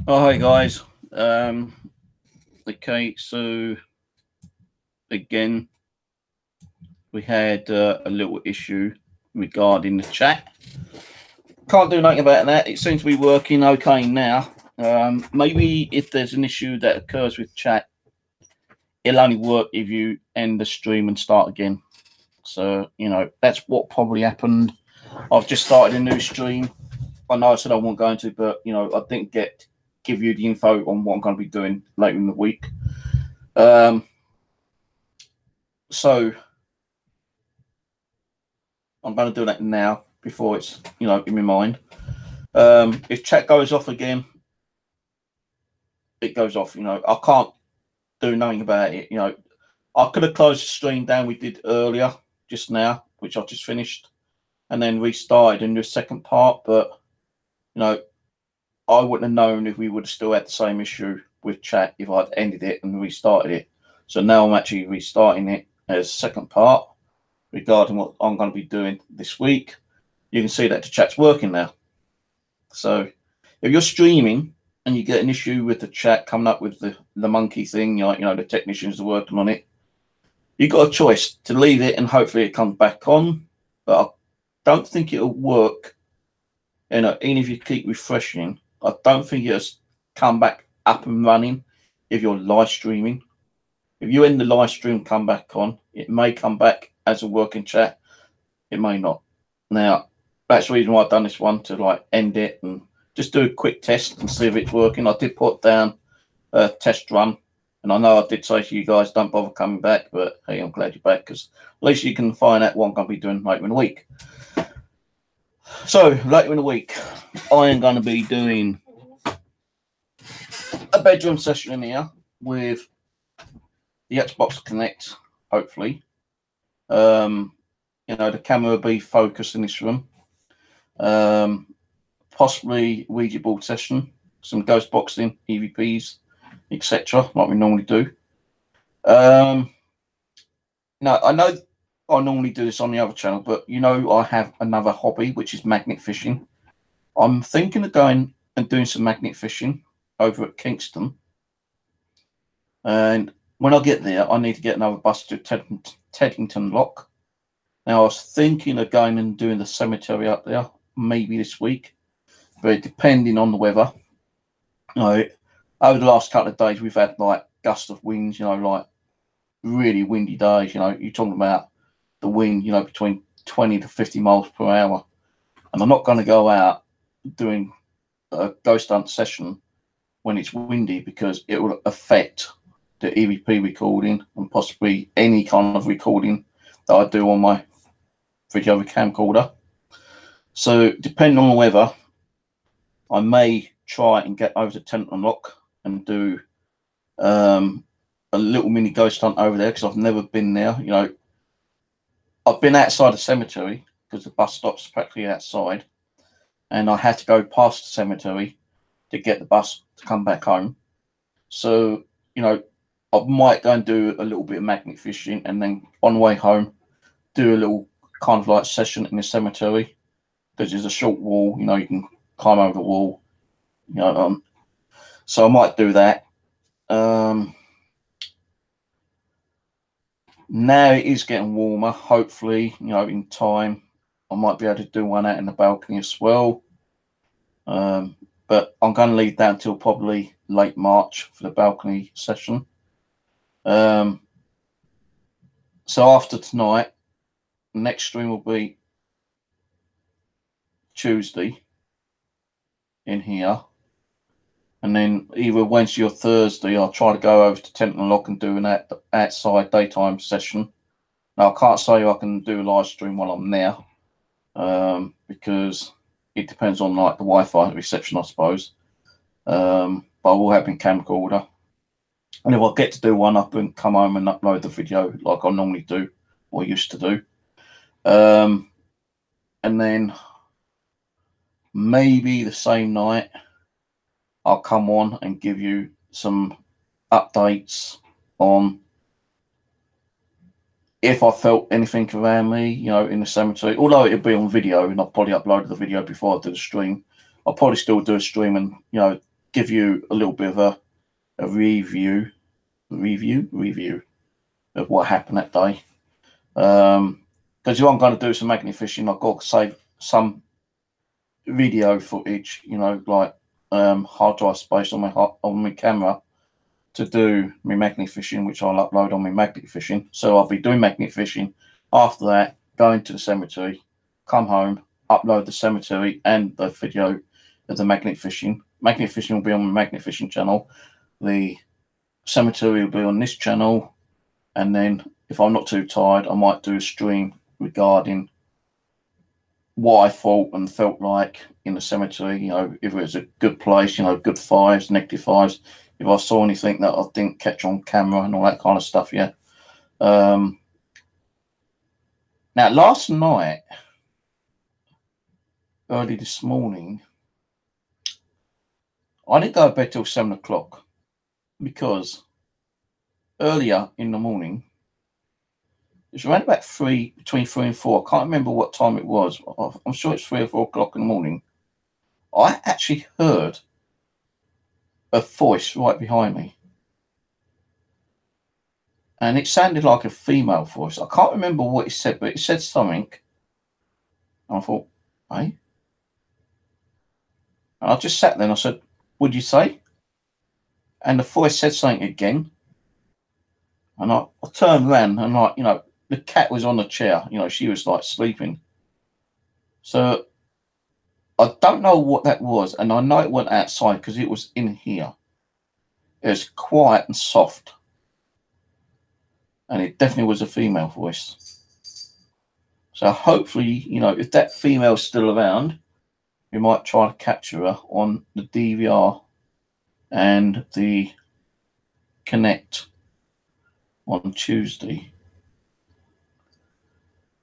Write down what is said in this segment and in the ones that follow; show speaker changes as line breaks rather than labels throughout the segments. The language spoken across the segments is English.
Oh, hi guys. Okay, so again, we had a little issue regarding the chat. Can't do nothing about that. It seems to be working okay now. Maybe if there's an issue that occurs with chat, it'll only work if you end the stream and start again. So, that's what probably happened. I've just started a new stream. I know I said I wasn't going to, but, I didn't give you the info on what I'm going to be doing later in the week. So I'm going to do that now before it's, in my mind. If chat goes off again, it goes off. I can't do nothing about it. I could have closed the stream down we did earlier, just now, which I just finished, and then restarted in the second part. But, I wouldn't have known if we would have still had the same issue with chat if I'd ended it and restarted it. So now I'm actually restarting it as second part regarding what I'm going to be doing this week. You can see that the chat's working now. So if you're streaming and you get an issue with the chat coming up with the monkey thing, the technicians are working on it, you've got a choice to leave it and hopefully it comes back on. But I don't think it'll work. Even if you keep refreshing, I don't think it'll come back up and running if you're live streaming. If you end the live stream, come back on, it may come back as a working chat. It may not. Now, that's the reason why I've done this one, to end it and just do a quick test and see if it's working. I did put down a test run, and I know I did say to you guys, don't bother coming back, but hey, I'm glad you're back, because at least you can find out what I'm going to be doing later in the week. So, later in the week, I am going to be doing a bedroom session in here with the Xbox Connect, hopefully. The camera will be focused in this room. Possibly Ouija board session, some ghost boxing, EVPs, etc., like we normally do. Now, I know I normally do this on the other channel, but I have another hobby, which is magnet fishing. I'm thinking of going and doing some magnet fishing over at Kingston. And when I get there, I need to get another bus to Teddington Lock. Now, I was thinking of going and doing the cemetery up there, maybe this week, but depending on the weather. Over the last couple of days, we've had gusts of winds, really windy days. You're talking about the wind, between 20 to 50 miles per hour. And I'm not going to go out doing a ghost hunt session when it's windy, because it will affect the EVP recording and possibly any kind of recording that I do on my video camcorder. So depending on the weather, I may try and get over to Teddington Lock and do a little mini ghost hunt over there, because I've never been there. I've been outside the cemetery because the bus stop's practically outside, and I had to go past the cemetery to get the bus to come back home. So, I might go and do a little bit of magnet fishing, and then on the way home, do a little kind of session in the cemetery, because there's a short wall, you can climb over the wall, so I might do that. Now it is getting warmer. Hopefully, in time, I might be able to do one out in the balcony as well. But I'm going to leave that until probably late March for the balcony session. So after tonight, next stream will be Tuesday in here, and then either Wednesday or Thursday I'll try to go over to Teddington Lock and do an outside daytime session. Now, I can't say I can do a live stream while I'm there, because it depends on the Wi-Fi reception, I suppose. But I will have my camcorder, and if I get to do one, I can come home and upload the video like I normally do, or used to do. And then maybe the same night I'll come on and give you some updates on if I felt anything around me, in the cemetery. Although it'll be on video, and I'll probably upload the video before I do the stream. I'll probably still do a stream and, give you a little bit of a review of what happened that day. Because if I'm going to do some magnet fishing, I've got to save some video footage, you know, like hard drive space on my camera to do my magnet fishing, which I'll upload on my magnet fishing. So I'll be doing magnet fishing. After that, going to the cemetery, come home, upload the cemetery and the video of the magnet fishing. Magnet fishing will be on my magnet fishing channel. The cemetery will be on this channel. And then if I'm not too tired, I might do a stream regarding what I thought and felt like in the cemetery. You know, if it was a good place, you know, good fives, negative fives. If I saw anything that I didn't catch on camera and all that kind of stuff, yeah. Now, last night, early this morning, I didn't go to bed till 7 o'clock because earlier in the morning, it was around about between 3 and 4. I can't remember what time it was. I'm sure it's 3 or 4 o'clock in the morning. I actually heard a voice right behind me. And it sounded like a female voice. I can't remember what it said, but it said something. And I thought, hey? And I just sat there and I said, what'd you say? And the voice said something again. And I turned around and, like, you know, the cat was on the chair. You know, she was like sleeping. So I don't know what that was. And I know it went outside because it was in here. It was quiet and soft. And it definitely was a female voice. So hopefully, you know, if that female's still around, we might try to capture her on the DVR and the Connect on Tuesday.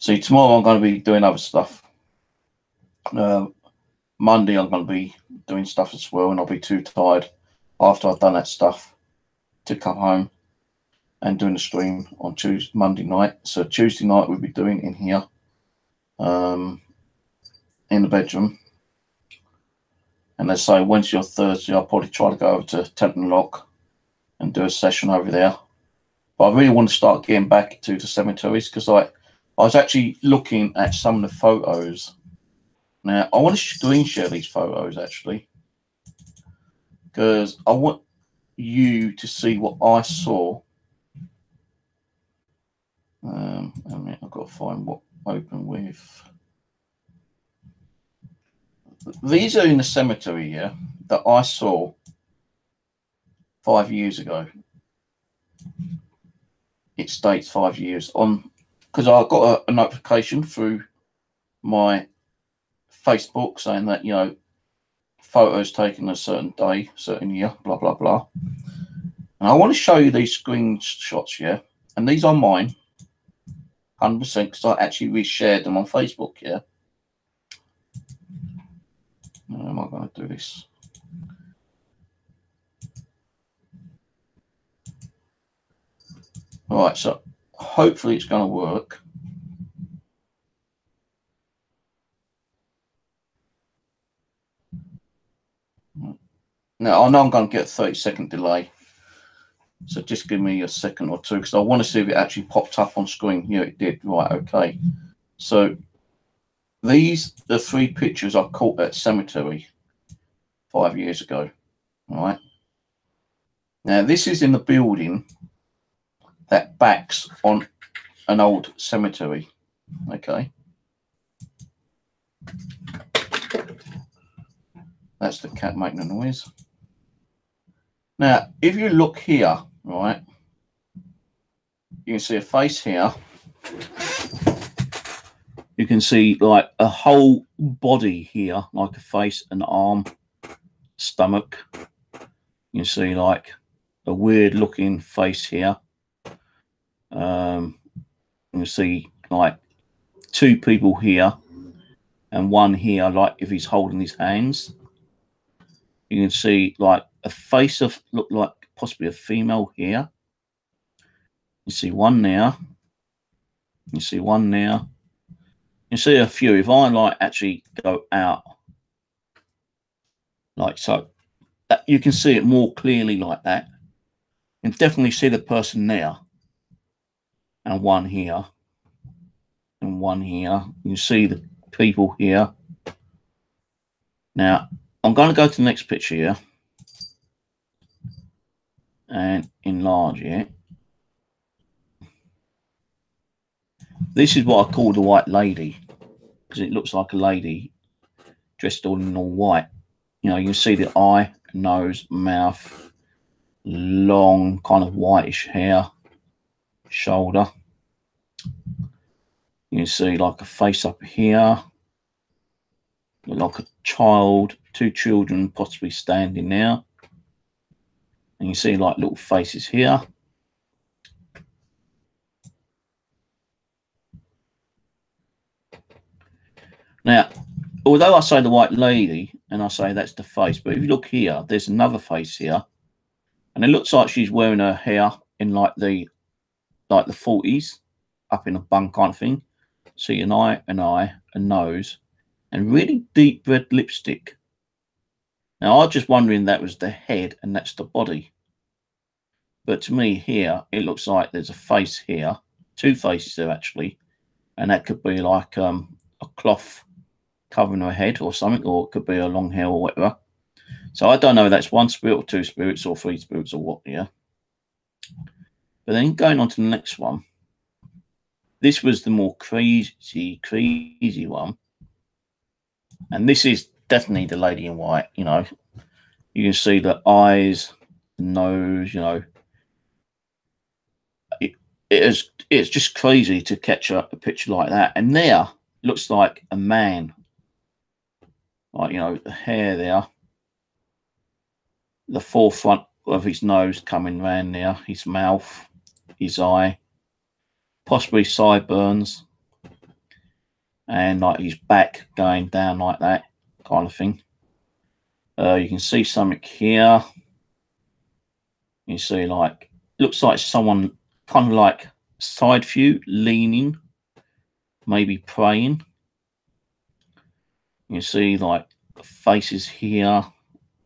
See, tomorrow I'm going to be doing other stuff. Monday I'm going to be doing stuff as well, and I'll be too tired after I've done that stuff to come home and doing a stream on Monday night. So Tuesday night we'll be doing in here, in the bedroom. And let's say Wednesday or Thursday, I'll probably try to go over to Tenton Lock and do a session over there. But I really want to start getting back to the cemeteries because I was actually looking at some of the photos. Now, I want to screen share these photos actually because I want you to see what I saw. I mean, I've got to find what open with. These are in the cemetery, yeah, that I saw 5 years ago. It states 5 years on, because I got a notification through my Facebook saying that, you know, photos taken a certain day, certain year, blah, blah, blah. And I want to show you these screenshots, yeah, and these are mine, 100%, because I actually reshared them on Facebook, yeah. How am I going to do this? All right, so hopefully it's going to work. Now, I know I'm going to get a 30-second delay. So just give me a second or two because I want to see if it actually popped up on screen. Yeah, it did. Right, okay. So these are 3 pictures I caught at cemetery 5 years ago. All right. Now, this is in the building that backs on an old cemetery. Okay. That's the cat making a noise. Now, if you look here, right, you can see a face here. You can see like a whole body here, like a face, an arm, stomach. You can see like a weird looking face here. You can see like 2 people here and 1 here, like if he's holding his hands. You can see like a face of, look like possibly a female here. You see 1 there. You see 1 there. You see a few. If I like actually go out like so, you can see it more clearly like that. You can definitely see the person there, and one here, and one here. You can see the people here. Now, I'm going to go to the next picture here and enlarge it. This is what I call the white lady, because it looks like a lady dressed all in all white. You know, you can see the eye, nose, mouth, long kind of whitish hair, shoulder. You can see like a face up here, like a child, two children possibly standing there. And you see like little faces here. Now, although I say the white lady and I say that's the face, but if you look here, there's another face here, and it looks like she's wearing her hair in like the 40s, up in a bun kind of thing. See an eye, a nose, and really deep red lipstick. Now, I was just wondering that was the head and that's the body. But to me here, it looks like there's a face here, two faces there actually, and that could be like a cloth covering her head or something, or it could be her long hair or whatever. So I don't know if that's one spirit or two spirits or three spirits or what, yeah. But then going on to the next one, this was the more crazy one. And this is definitely the lady in white, you know. You can see the eyes, the nose, you know. It's just crazy to catch up a picture like that. And there looks like a man. Like, you know, the hair there. The forefront of his nose coming round there. His mouth, his eye. Possibly sideburns. And like his back going down like that kind of thing. You can see something here. You see like, looks like someone kind of like side view, leaning, maybe praying. You see like faces here,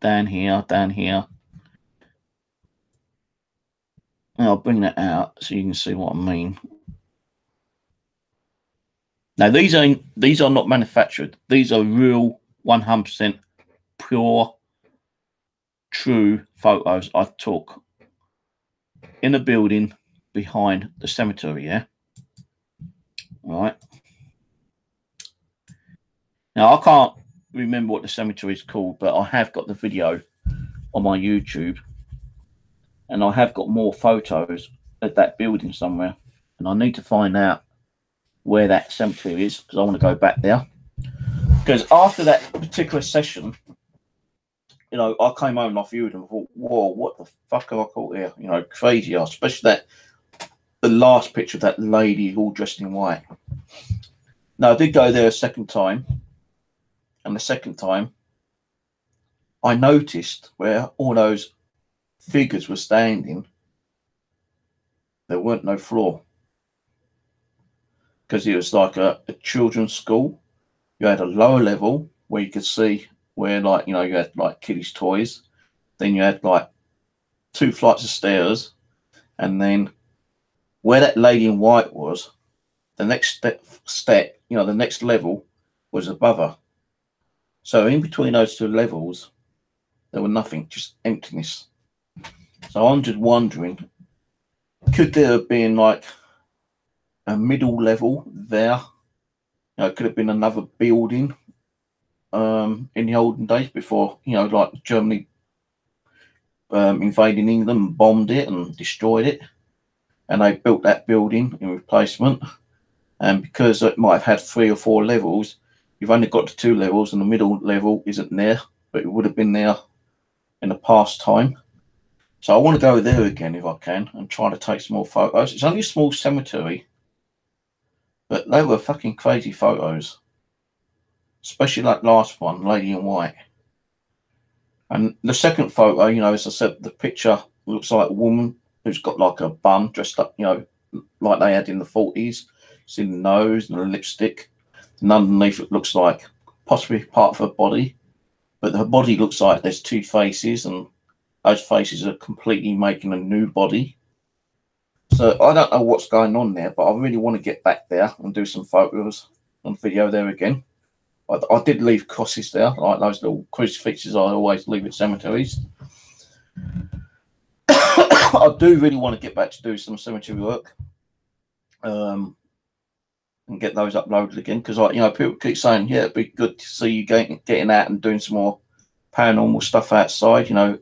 down here, down here. And I'll bring that out so you can see what I mean. Now these are not manufactured. These are real 100% pure, true photos I took in a building behind the cemetery, yeah? All right. Now, I can't remember what the cemetery is called, but I have got the video on my YouTube, and I have got more photos at that building somewhere, and I need to find out where that cemetery is, because I want to go back there. Because after that particular session, you know, I came home and I viewed and thought, whoa, what the fuck have I caught here? You know, crazy, especially the last picture of that lady all dressed in white. Now, I did go there a second time, and the second time, I noticed where all those figures were standing, there weren't no floor. Because it was like a children's school. You had a lower level where you could see where, like, you know, you had like kiddies' toys. Then you had like 2 flights of stairs. And then where that lady in white was, the next step, you know, the next level was above her. So in between those 2 levels, there were nothing, just emptiness. So I'm just wondering, could there have been like a middle level there? You know, it could have been another building in the olden days before, you know, like Germany invading England and bombed it and destroyed it. And they built that building in replacement. And because it might have had 3 or 4 levels, you've only got to 2 levels, and the middle level isn't there, but it would have been there in the past time. So I want to go there again if I can and try to take some more photos. It's only a small cemetery, but they were fucking crazy photos, especially that last one, lady in white. And the second photo, you know, as I said, the picture looks like a woman who's got like a bun dressed up, you know, like they had in the 40s. See the nose and the lipstick. And underneath it looks like possibly part of her body. but the body looks like there's two faces, and those faces are completely making a new body. So I don't know what's going on there, but I really want to get back there and do some photos and video there again. I did leave crosses there, like those little crucifixes I always leave at cemeteries. I do really want to get back to do some cemetery work, and get those uploaded again, because people keep saying, yeah, it'd be good to see you getting out and doing some more paranormal stuff outside, even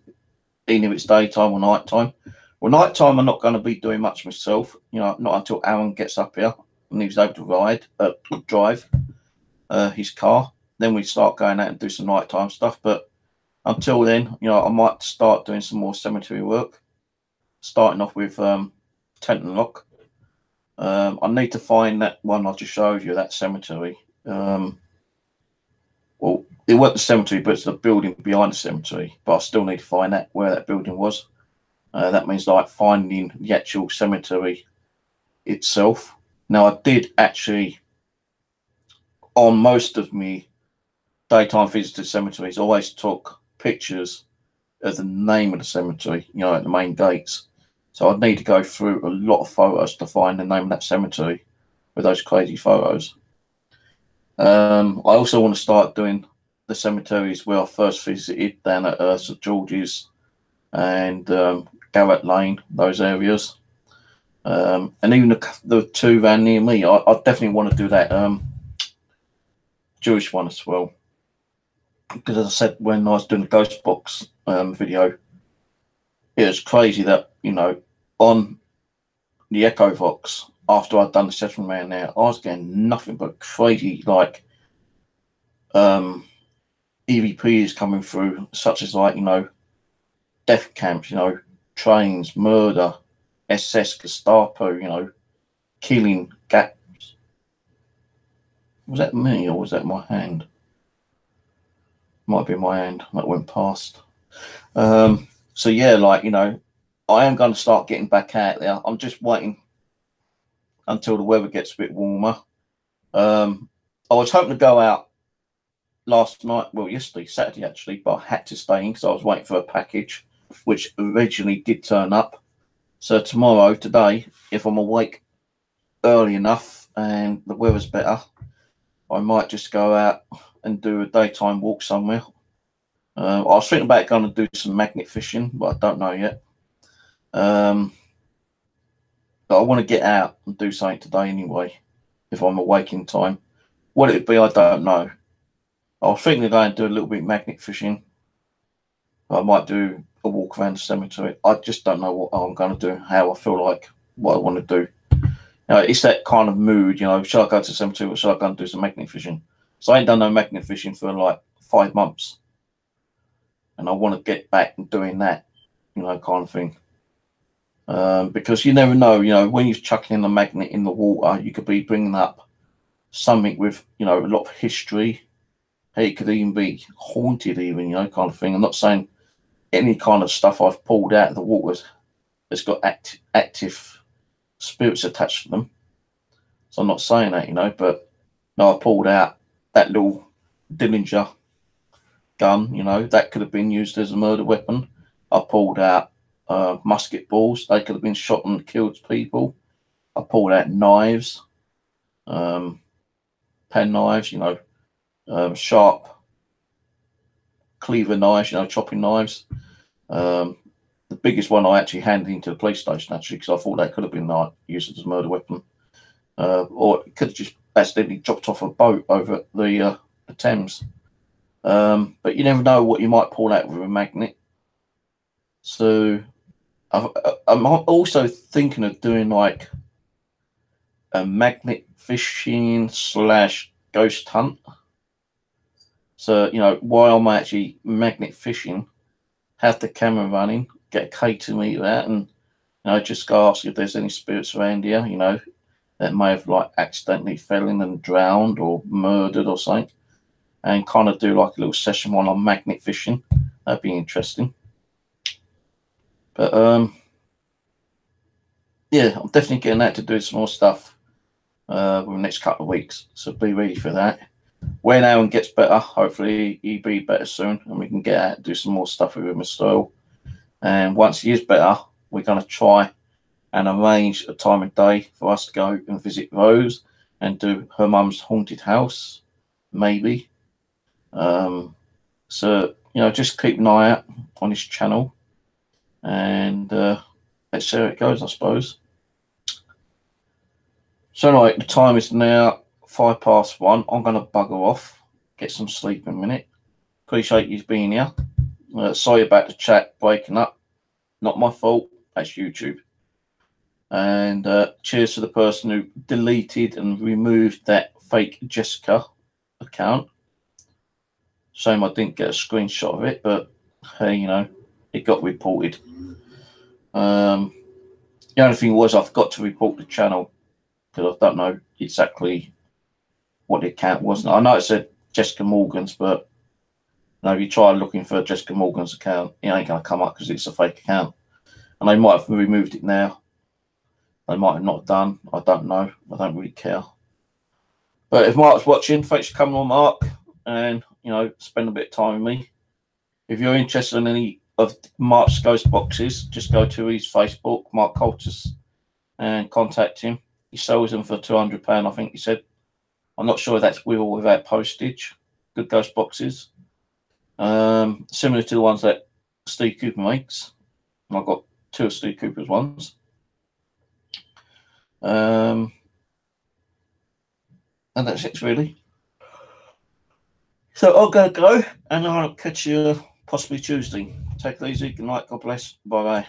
if it's daytime or nighttime. Well, nighttime I'm not going to be doing much myself, not until Aaron gets up here and he's able to drive his car. Then we start going out and do some nighttime stuff. But until then, I might start doing some more cemetery work, starting off with Tent and Lock. I need to find that one I just showed you, that cemetery. Well, it wasn't the cemetery, but it's the building behind the cemetery. But I still need to find out where that building was. That means like finding the actual cemetery itself. Now, I did actually, on most of me daytime visits to cemeteries, always took pictures of the name of the cemetery, at the main gates. So I'd need to go through a lot of photos to find the name of that cemetery with those crazy photos. I also want to start doing the cemeteries where I first visited down at St George's and Garrett Lane, those areas. And even the two around near me, I definitely want to do that Jewish one as well. Because as I said, when I was doing the Ghost Box video, it was crazy that, on the Echo Vox, after I'd done the session around there, I was getting nothing but crazy, like, EVPs coming through, such as, like, death camps, trains, murder, SS, Gestapo, killing gaps. Was that me or was that my hand? Might be my hand that went past. So yeah, like, I am going to start getting back out there. I'm just waiting until the weather gets a bit warmer. I was hoping to go out last night, well, yesterday, Saturday actually, but I had to stay in because I was waiting for a package, which originally did turn up. So today, if I'm awake early enough and the weather's better, I might just go out and do a daytime walk somewhere. I was thinking about going to do some magnet fishing, but I don't know yet. But I want to get out and do something today anyway, if I'm awake in time. What it'd be, I don't know. I was thinking of going to do a little bit of magnet fishing. I might do a walk around the cemetery. I just don't know what I'm going to do, how I feel like, what I want to do. It's that kind of mood, should I go to the cemetery or should I go and do some magnet fishing? So I ain't done no magnet fishing for like 5 months. And I want to get back and doing that, kind of thing. Because you never know, when you're chucking a magnet in the water, you could be bringing up something with, a lot of history. Hey, it could even be haunted even, kind of thing. I'm not saying any kind of stuff I've pulled out of the water has got active spirits attached to them. So I'm not saying that, but no, I pulled out that little Dillinger gun, that could have been used as a murder weapon. I pulled out musket balls. They could have been shot and killed people. I pulled out knives, pen knives, sharp cleaver knives, chopping knives. The biggest one I actually handed into the police station, actually, because I thought that could have been used as a murder weapon. Or it could have just accidentally dropped off a boat over the Thames. But you never know what you might pull out with a magnet. So I'm also thinking of doing like a magnet fishing / ghost hunt. So, while I'm actually magnet fishing, have the camera running, get a K2 meter out and, just go ask if there's any spirits around here, that may have like accidentally fell in and drowned or murdered or something. And kind of do like a little session while I'm magnet fishing. That'd be interesting. But yeah, I'm definitely getting out to do some more stuff within the next couple of weeks. So be ready for that. when Aaron gets better, hopefully he'll be better soon, and we can get out and do some more stuff with him still. And once he is better, we're going to try and arrange a time and day for us to go and visit Rose and do her mum's haunted house, maybe. So, you know, just keep an eye out on his channel, and let's see how it goes, I suppose. So anyway, the time is now 1:05. I'm going to bugger off, get some sleep in a minute. Appreciate you being here. Sorry about the chat breaking up. Not my fault. That's YouTube. And cheers to the person who deleted and removed that fake Jessica account. Shame I didn't get a screenshot of it, but hey, you know, it got reported. The only thing was I forgot to report the channel because I don't know exactly what the account was. I know it said Jessica Morgan's, but you know, if you try looking for Jessica Morgan's account, it ain't going to come up because it's a fake account. And they might have removed it now. They might have not done. I don't know. I don't really care. But if Mark's watching, thanks for coming on, Mark, and you know, spend a bit of time with me. If you're interested in any of Mark's ghost boxes, just go to his Facebook, Mark Coltis, and contact him. He sells them for £200, I think he said. I'm not sure if that's with or without postage. Good ghost boxes. Similar to the ones that Steve Cooper makes. I've got 2 of Steve Cooper's ones. And that's it, really. So I'm going to go, and I'll catch you possibly Tuesday. Take it easy. Good night. God bless. Bye-bye.